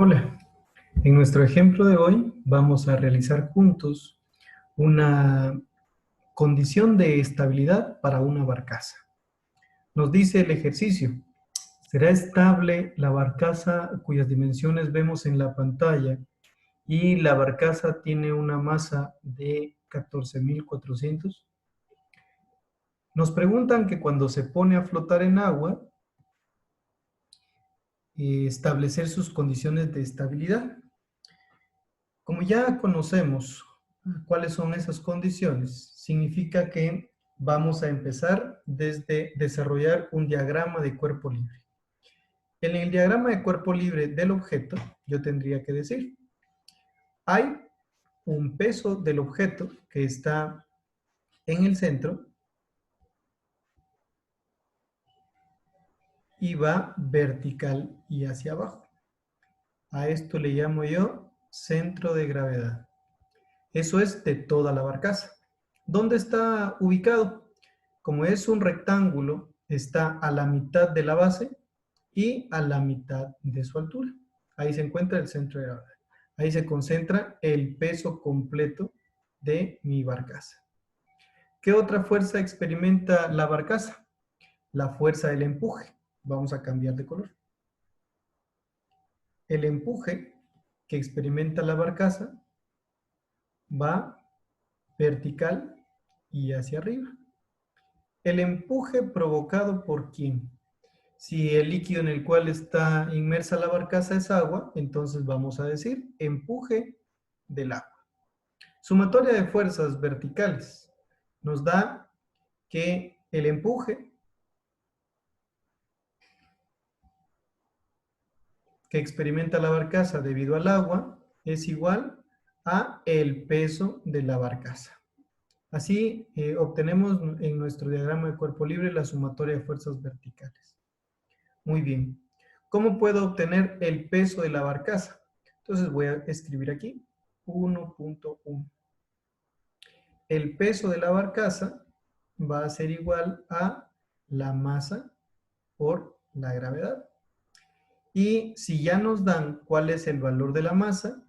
Hola, en nuestro ejemplo de hoy vamos a realizar juntos una condición de estabilidad para una barcaza. Nos dice el ejercicio: será estable la barcaza cuyas dimensiones vemos en la pantalla y la barcaza tiene una masa de 14.400. Nos preguntan que cuando se pone a flotar en agua, establecer sus condiciones de estabilidad. Como ya conocemos cuáles son esas condiciones, significa que vamos a empezar desde desarrollar un diagrama de cuerpo libre. En el diagrama de cuerpo libre del objeto, yo tendría que decir, hay un peso del objeto que está en el centro y va vertical y hacia abajo. A esto le llamo yo centro de gravedad. Eso es de toda la barcaza. ¿Dónde está ubicado? Como es un rectángulo, está a la mitad de la base y a la mitad de su altura. Ahí se encuentra el centro de gravedad. Ahí se concentra el peso completo de mi barcaza. ¿Qué otra fuerza experimenta la barcaza? La fuerza del empuje. Vamos a cambiar de color. El empuje que experimenta la barcaza va vertical y hacia arriba. El empuje provocado por ¿quién? Si el líquido en el cual está inmersa la barcaza es agua, entonces vamos a decir empuje del agua. Sumatoria de fuerzas verticales nos da que el empuje que experimenta la barcaza debido al agua es igual a el peso de la barcaza. Así obtenemos en nuestro diagrama de cuerpo libre la sumatoria de fuerzas verticales. Muy bien. ¿Cómo puedo obtener el peso de la barcaza? Entonces voy a escribir aquí 1.1. El peso de la barcaza va a ser igual a la masa por la gravedad. Y si ya nos dan cuál es el valor de la masa,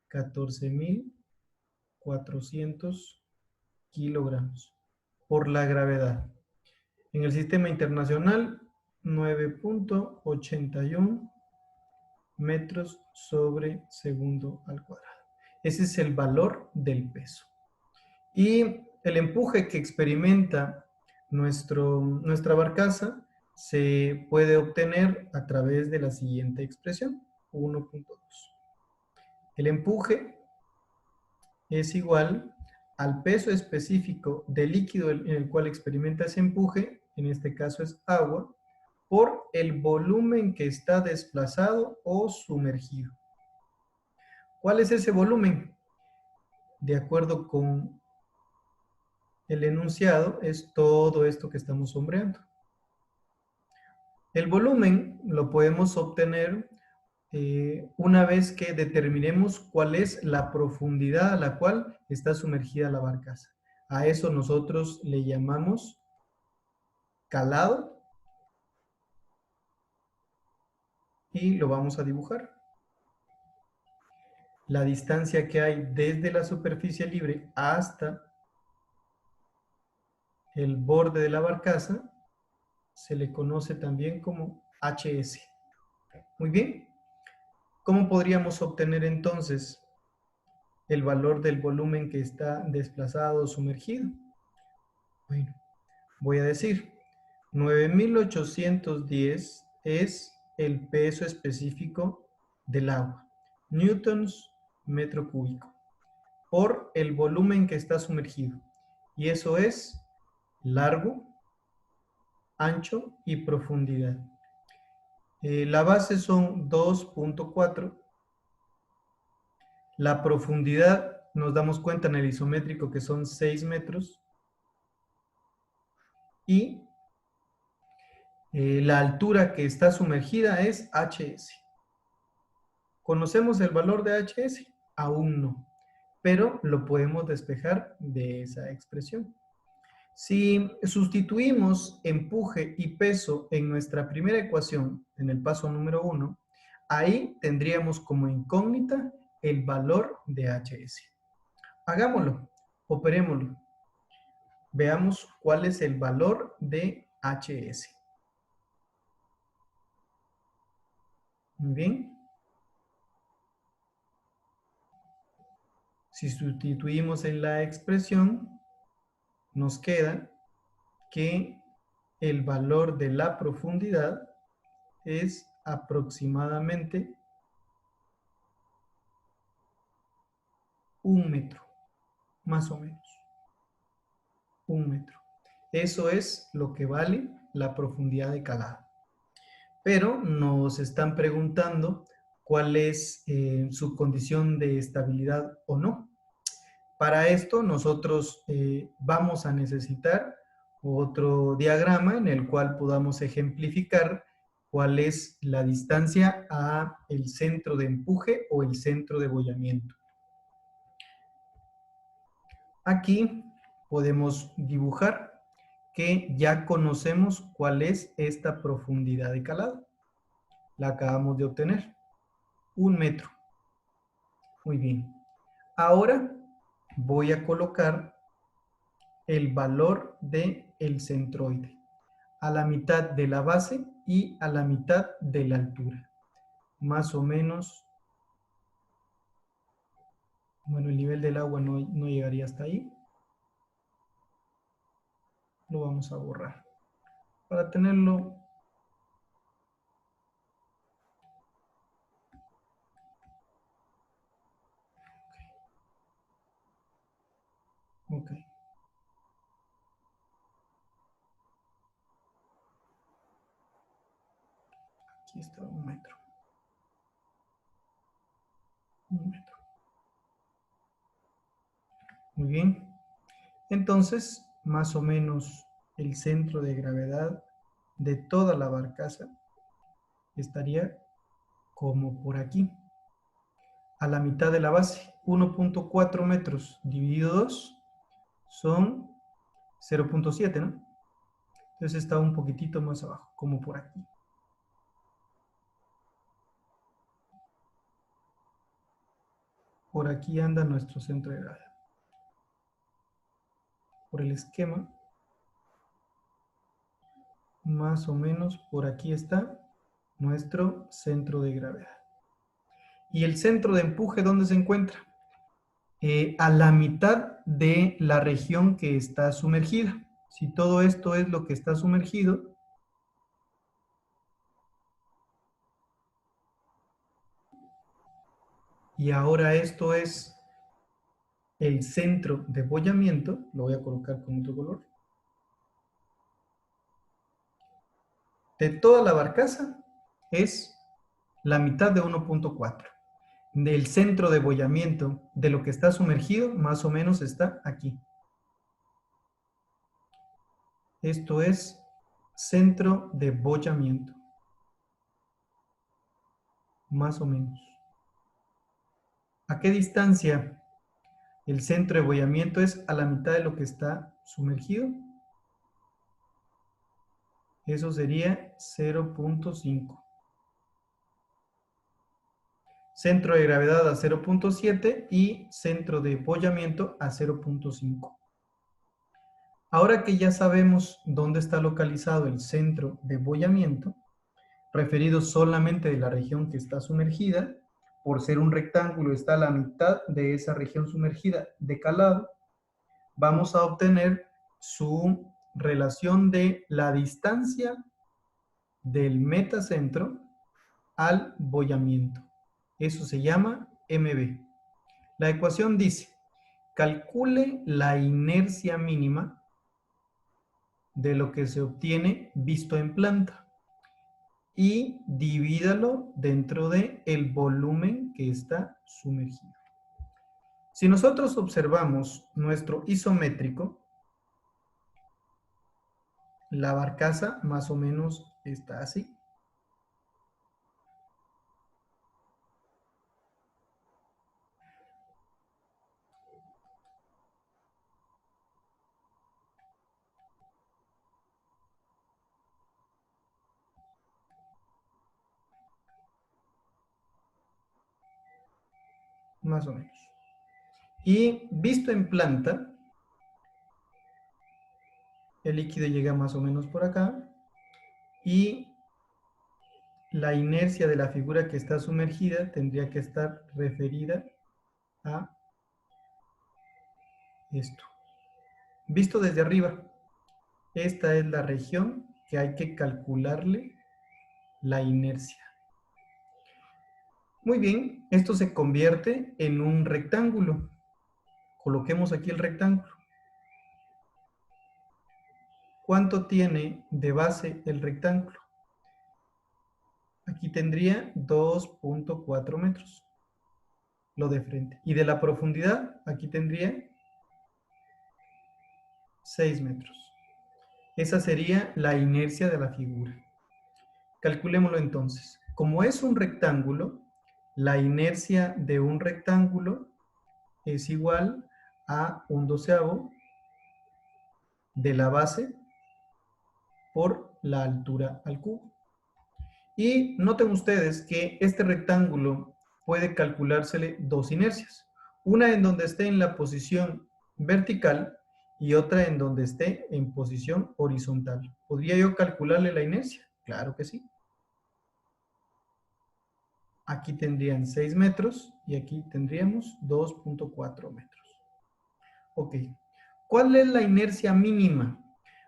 14.400 kilogramos por la gravedad. En el sistema internacional, 9.81 metros sobre segundo al cuadrado. Ese es el valor del peso. Y el empuje que experimenta nuestra barcaza se puede obtener a través de la siguiente expresión, 1.2. El empuje es igual al peso específico del líquido en el cual experimenta ese empuje, en este caso es agua, por el volumen que está desplazado o sumergido. ¿Cuál es ese volumen? De acuerdo con el enunciado, es todo esto que estamos sombreando. El volumen lo podemos obtener una vez que determinemos cuál es la profundidad a la cual está sumergida la barcaza. A eso nosotros le llamamos calado y lo vamos a dibujar. La distancia que hay desde la superficie libre hasta el borde de la barcaza se le conoce también como HS. Muy bien. ¿Cómo podríamos obtener entonces el valor del volumen que está desplazado o sumergido? Bueno, voy a decir 9.810 es el peso específico del agua, newtons metro cúbico, por el volumen que está sumergido. Y eso es largo, ancho y profundidad. La base son 2.4. La profundidad nos damos cuenta en el isométrico que son 6 metros. Y la altura que está sumergida es HS. ¿Conocemos el valor de HS? Aún no, pero lo podemos despejar de esa expresión. Si sustituimos empuje y peso en nuestra primera ecuación, en el paso número 1, ahí tendríamos como incógnita el valor de HS. Hagámoslo, operémoslo. Veamos cuál es el valor de HS. Muy bien. Si sustituimos en la expresión, nos queda que el valor de la profundidad es aproximadamente 1 metro, más o menos. 1 metro. Eso es lo que vale la profundidad de calado. Pero nos están preguntando cuál es su condición de estabilidad o no. Para esto nosotros vamos a necesitar otro diagrama en el cual podamos ejemplificar cuál es la distancia a el centro de empuje o el centro de bollamiento. Aquí podemos dibujar que ya conocemos cuál es esta profundidad de calado. La acabamos de obtener. 1 metro. Muy bien. Ahora voy a colocar el valor del centroide a la mitad de la base y a la mitad de la altura. Más o menos, bueno, el nivel del agua no llegaría hasta ahí. Lo vamos a borrar. Para tenerlo ok. Aquí está 1 metro. 1 metro. Muy bien. Entonces, más o menos el centro de gravedad de toda la barcaza estaría como por aquí, a la mitad de la base. 1.4 metros dividido 2 son 0.7, ¿no? Entonces está un poquitito más abajo, como por aquí. Por aquí anda nuestro centro de gravedad. Por el esquema, más o menos por aquí está nuestro centro de gravedad. ¿Y el centro de empuje dónde se encuentra? A la mitad de la región que está sumergida. Si todo esto es lo que está sumergido, y ahora esto es el centro de bollamiento, lo voy a colocar con otro color, de toda la barcaza es la mitad de 1.4. Del centro de bollamiento de lo que está sumergido, más o menos está aquí. Esto es centro de bollamiento. Más o menos. ¿A qué distancia el centro de bollamiento es a la mitad de lo que está sumergido? Eso sería 0.5. Centro de gravedad a 0.7 y centro de bollamiento a 0.5. Ahora que ya sabemos dónde está localizado el centro de bollamiento, referido solamente de la región que está sumergida, por ser un rectángulo está a la mitad de esa región sumergida de calado, vamos a obtener su relación de la distancia del metacentro al bollamiento. Eso se llama MB. La ecuación dice, calcule la inercia mínima de lo que se obtiene visto en planta y divídalo dentro de el volumen que está sumergido. Si nosotros observamos nuestro isométrico, la barcaza más o menos está así. más o menos. Y visto en planta, el líquido llega más o menos por acá y la inercia de la figura que está sumergida tendría que estar referida a esto. Visto desde arriba, esta es la región que hay que calcularle la inercia. Muy bien, esto se convierte en un rectángulo. Coloquemos aquí el rectángulo. ¿Cuánto tiene de base el rectángulo? Aquí tendría 2.4 metros, lo de frente. Y de la profundidad, aquí tendría 6 metros. Esa sería la inercia de la figura. Calculémoslo entonces. Como es un rectángulo, la inercia de un rectángulo es igual a 1/12 de la base por la altura al cubo. Y noten ustedes que este rectángulo puede calculársele dos inercias. Una en donde esté en la posición vertical y otra en donde esté en posición horizontal. ¿Podría yo calcularle la inercia? Claro que sí. Aquí tendrían 6 metros y aquí tendríamos 2.4 metros. Ok. ¿Cuál es la inercia mínima?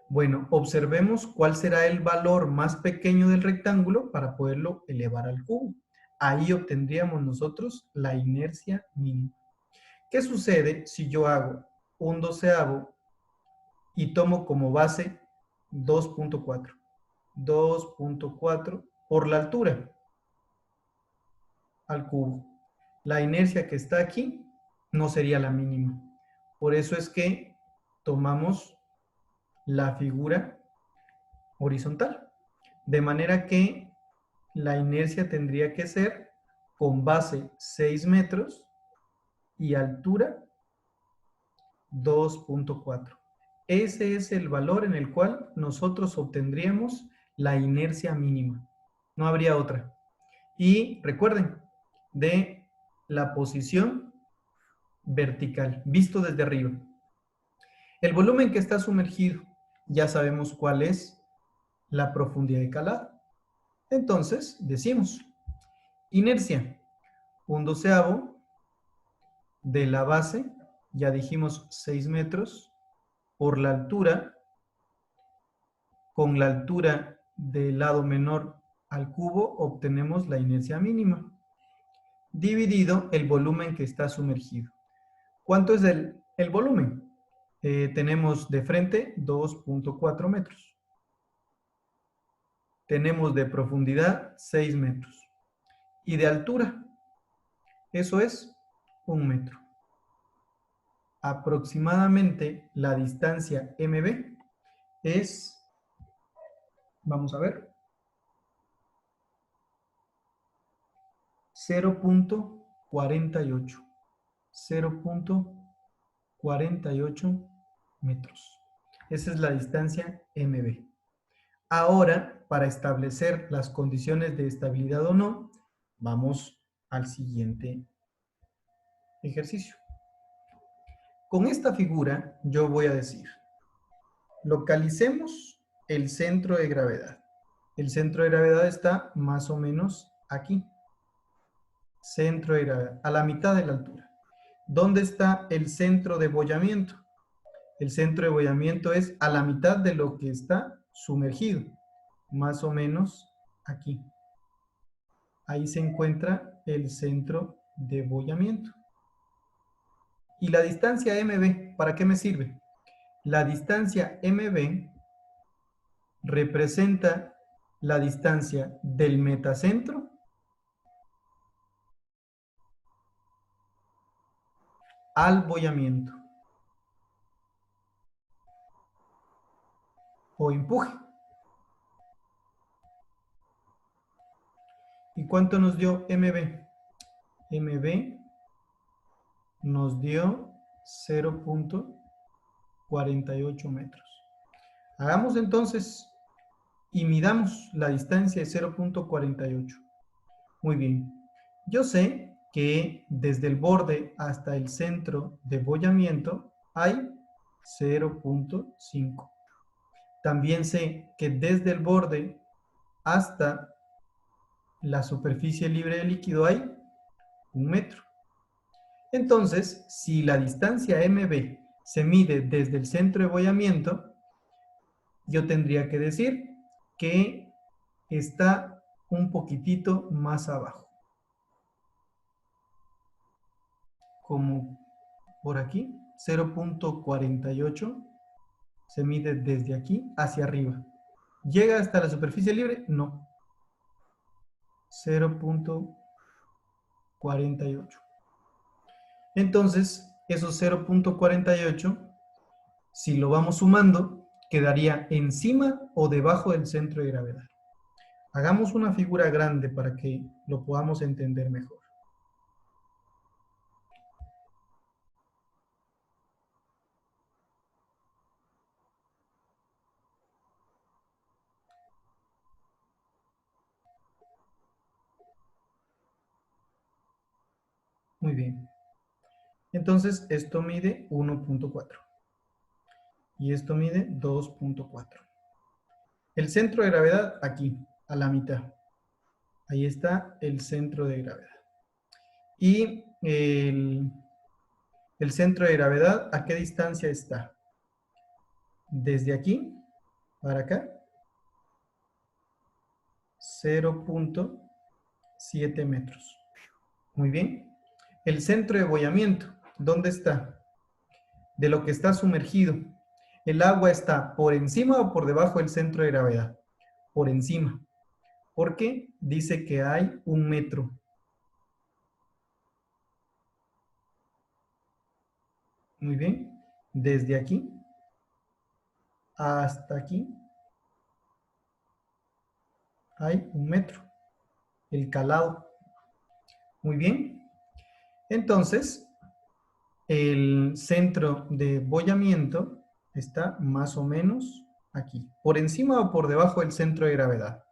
Bueno, observemos cuál será el valor más pequeño del rectángulo para poderlo elevar al cubo. Ahí obtendríamos nosotros la inercia mínima. ¿Qué sucede si yo hago 1/12 y tomo como base 2.4? 2.4 por la altura al cubo. La inercia que está aquí no sería la mínima. Por eso es que tomamos la figura horizontal. De manera que la inercia tendría que ser con base 6 metros y altura 2.4. Ese es el valor en el cual nosotros obtendríamos la inercia mínima. No habría otra. Y recuerden, de la posición vertical, visto desde arriba. El volumen que está sumergido, ya sabemos cuál es la profundidad de calado. Entonces, decimos, inercia, 1/12 de la base, ya dijimos 6 metros, por la altura, con la altura del lado menor al cubo, obtenemos la inercia mínima, dividido el volumen que está sumergido. ¿Cuánto es el volumen? Tenemos de frente 2.4 metros. Tenemos de profundidad 6 metros. Y de altura, eso es 1 metro. Aproximadamente la distancia MB es, vamos a ver, 0.48. 0.48 metros. Esa es la distancia MB. Ahora, para establecer las condiciones de estabilidad o no, vamos al siguiente ejercicio. Con esta figura yo voy a decir, localicemos el centro de gravedad. El centro de gravedad está más o menos aquí. Centro de gravedad, a la mitad de la altura. ¿Dónde está el centro de bollamiento? El centro de bollamiento es a la mitad de lo que está sumergido, más o menos aquí. Ahí se encuentra el centro de bollamiento. ¿Y la distancia MB, para qué me sirve? La distancia MB representa la distancia del metacentro al bollamiento o empuje. ¿Y cuánto nos dio MB? MB nos dio 0.48 metros. Hagamos entonces y midamos la distancia de 0.48. Muy bien. Yo sé que desde el borde hasta el centro de bollamiento hay 0.5. También sé que desde el borde hasta la superficie libre de líquido hay 1 metro. Entonces, si la distancia MB se mide desde el centro de bollamiento, yo tendría que decir que está un poquitito más abajo. Como por aquí, 0.48 se mide desde aquí hacia arriba. ¿Llega hasta la superficie libre? No. 0.48. Entonces, esos 0.48, si lo vamos sumando, quedaría encima o debajo del centro de gravedad. Hagamos una figura grande para que lo podamos entender mejor. Muy bien. Entonces, esto mide 1.4 y esto mide 2.4. El centro de gravedad aquí, a la mitad. Ahí está el centro de gravedad. Y el centro de gravedad, ¿a qué distancia está? Desde aquí para acá, 0.7 metros. Muy bien. El centro de bollamiento, ¿dónde está? De lo que está sumergido. ¿El agua está por encima o por debajo del centro de gravedad? Por encima. Porque dice que hay 1 metro. Muy bien. Desde aquí hasta aquí hay 1 metro. El calado. Muy bien. Entonces, el centro de bollamiento está más o menos aquí. ¿Por encima o por debajo del centro de gravedad?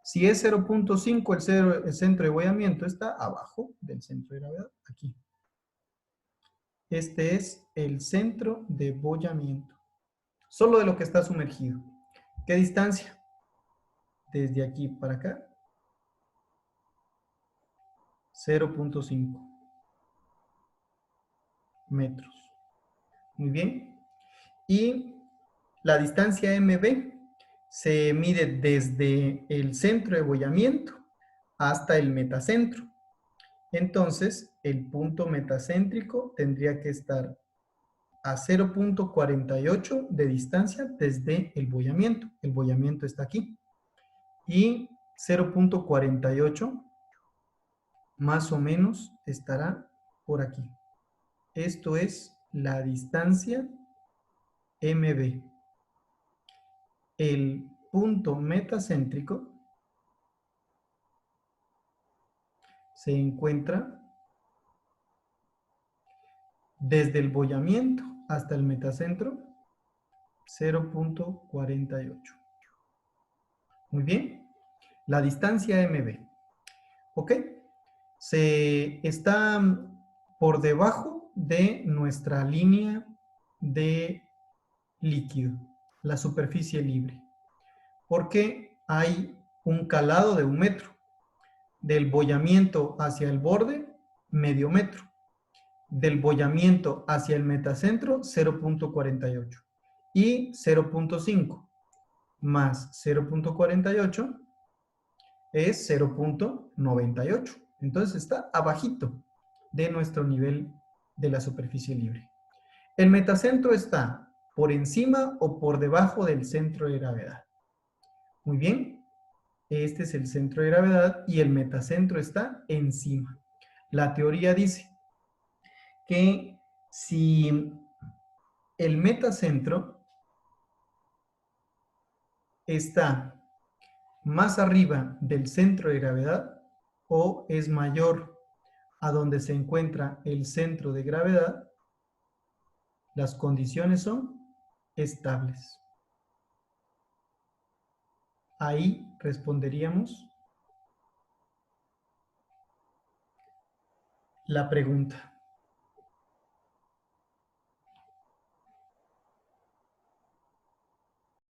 Si es 0.5, el centro de bollamiento está abajo del centro de gravedad, aquí. Este es el centro de bollamiento. Solo de lo que está sumergido. ¿Qué distancia? Desde aquí para acá, 0.5 metros. Muy bien. Y la distancia MB se mide desde el centro de bollamiento hasta el metacentro. Entonces, el punto metacéntrico tendría que estar a 0.48 de distancia desde el bollamiento. El bollamiento está aquí. Y 0.48 más o menos estará por aquí. Esto es la distancia MB. El punto metacéntrico se encuentra desde el bollamiento hasta el metacentro, 0.48. Muy bien. La distancia MB. ¿Ok? Se está por debajo de nuestra línea de líquido, la superficie libre, porque hay un calado de 1 metro. Del bollamiento hacia el borde, medio metro. Del bollamiento hacia el metacentro, 0.48. Y 0.5 más 0.48 es 0.98. Entonces está abajito de nuestro nivel de la superficie libre. El metacentro está por encima o por debajo del centro de gravedad. Muy bien. Este es el centro de gravedad y el metacentro está encima. La teoría dice que si el metacentro está más arriba del centro de gravedad o es mayor a donde se encuentra el centro de gravedad, las condiciones son estables. Ahí responderíamos la pregunta.